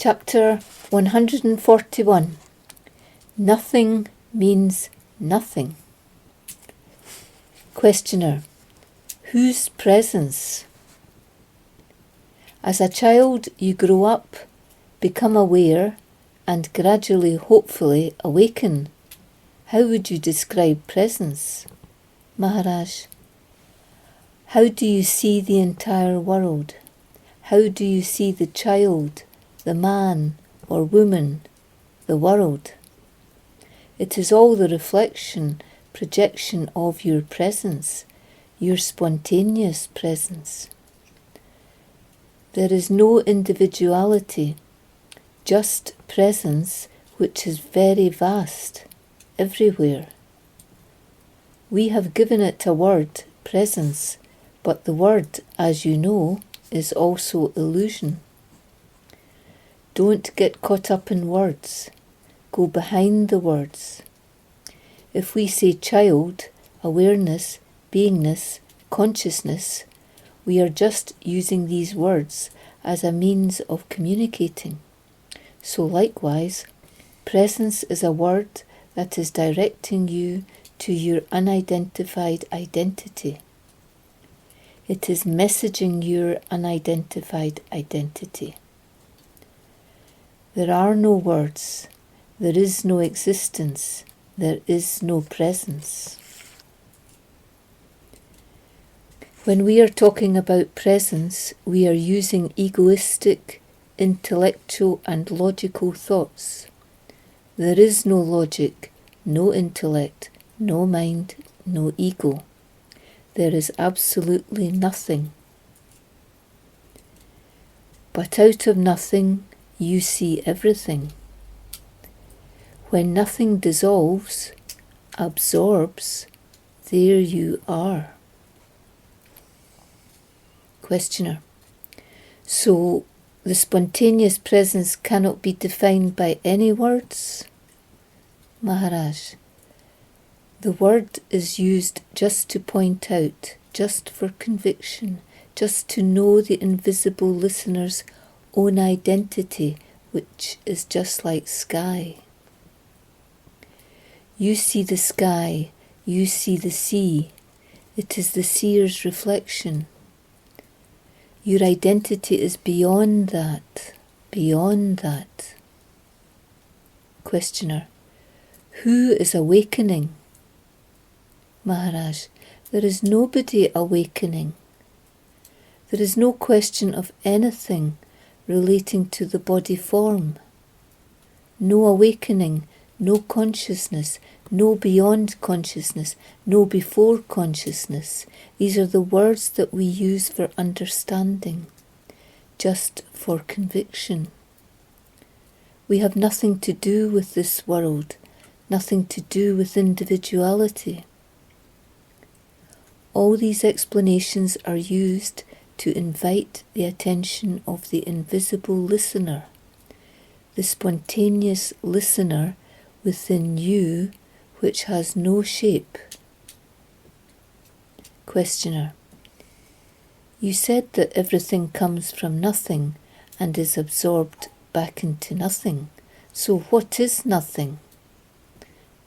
Chapter 141. Nothing means nothing. Questioner. Whose presence? As a child, you grow up, become aware, and gradually, hopefully, awaken. How would you describe presence? Maharaj. How do you see the entire world? How do you see the child, the man or woman, the world? It is all the reflection, projection of your presence, your spontaneous presence. There is no individuality, just presence which is very vast, everywhere. We have given it a word, presence, but the word, as you know, is also illusion. Don't get caught up in words. Go behind the words. If we say child, awareness, beingness, consciousness, we are just using these words as a means of communicating. So likewise, presence is a word that is directing you to your unidentified identity. It is messaging your unidentified identity. There are no words. There is no existence. There is no presence. When we are talking about presence, we are using egoistic, intellectual and logical thoughts. There is no logic, no intellect, no mind, no ego. There is absolutely nothing. But out of nothing, you see everything. When nothing dissolves, absorbs, there you are. Questioner. So, the spontaneous presence cannot be defined by any words? Maharaj. The word is used just to point out, just for conviction, just to know the invisible listener's own identity, which is just like sky. You see the sky, you see the sea. It is the seer's reflection. Your identity is beyond that, beyond that. Questioner. Who is awakening? Maharaj, there is nobody awakening. There is no question of anything relating to the body form. No awakening, no consciousness, no beyond consciousness, no before consciousness. These are the words that we use for understanding, just for conviction. We have nothing to do with this world, nothing to do with individuality. All these explanations are used to invite the attention of the invisible listener, the spontaneous listener within you, which has no shape. Questioner. You said that everything comes from nothing and is absorbed back into nothing. So what is nothing?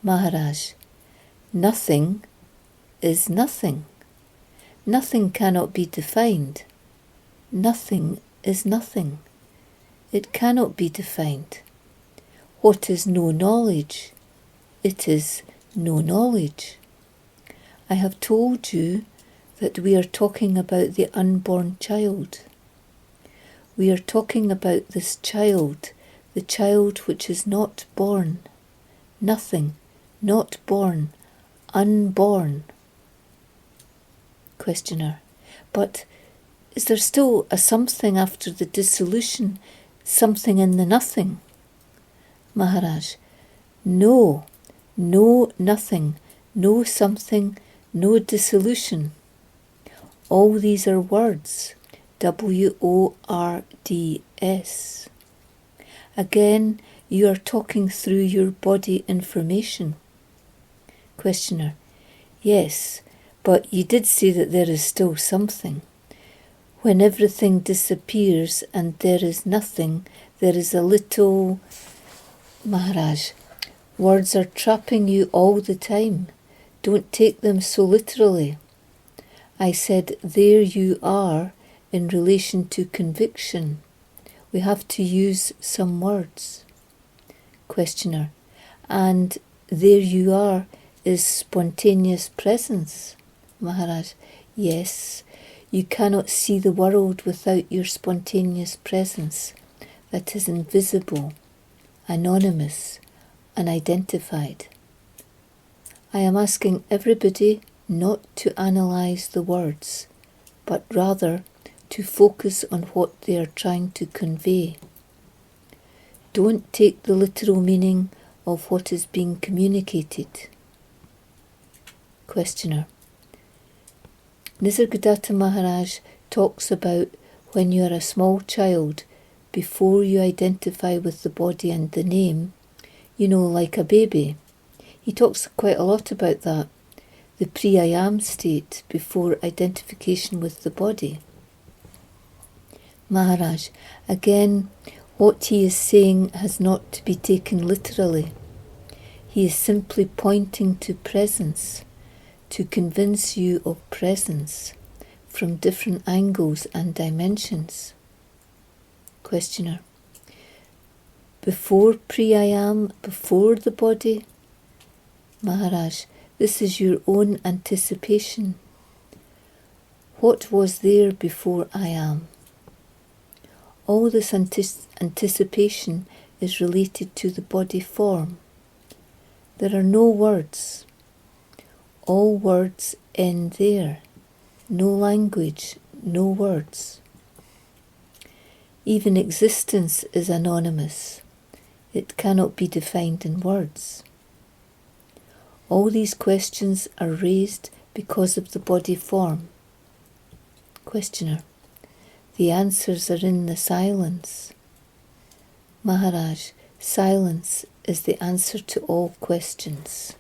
Maharaj. Nothing is nothing. Nothing cannot be defined. Nothing is nothing. It cannot be defined. What is no knowledge? It is no knowledge. I have told you that we are talking about the unborn child. We are talking about this child, the child which is not born. Nothing, not born, unborn. Questioner. But is there still a something after the dissolution, something in the nothing? Maharaj. No, no nothing, no something, no dissolution. All these are words. WORDS. Again, you are talking through your body information. Questioner. Yes, but you did say that there is still something. When everything disappears and there is nothing, there is a little... Maharaj, words are trapping you all the time. Don't take them so literally. I said, there you are in relation to conviction. We have to use some words. Questioner, and there you are is spontaneous presence. Maharaj, yes, you cannot see the world without your spontaneous presence that is invisible, anonymous, unidentified. I am asking everybody not to analyze the words, but rather to focus on what they are trying to convey. Don't take the literal meaning of what is being communicated. Questioner, Nisargadatta Maharaj talks about when you are a small child, before you identify with the body and the name, you know, like a baby. He talks quite a lot about that, the pre-I am state before identification with the body. Maharaj, again, what he is saying has not to be taken literally. He is simply pointing to presence, to convince you of presence from different angles and dimensions. Questioner, before pre-I am, before the body? Maharaj, this is your own anticipation. What was there before I am? All this anticipation is related to the body form. There are no words. All words end there. No language, no words. Even existence is anonymous. It cannot be defined in words. All these questions are raised because of the body form. Questioner, the answers are in the silence. Maharaj, silence is the answer to all questions.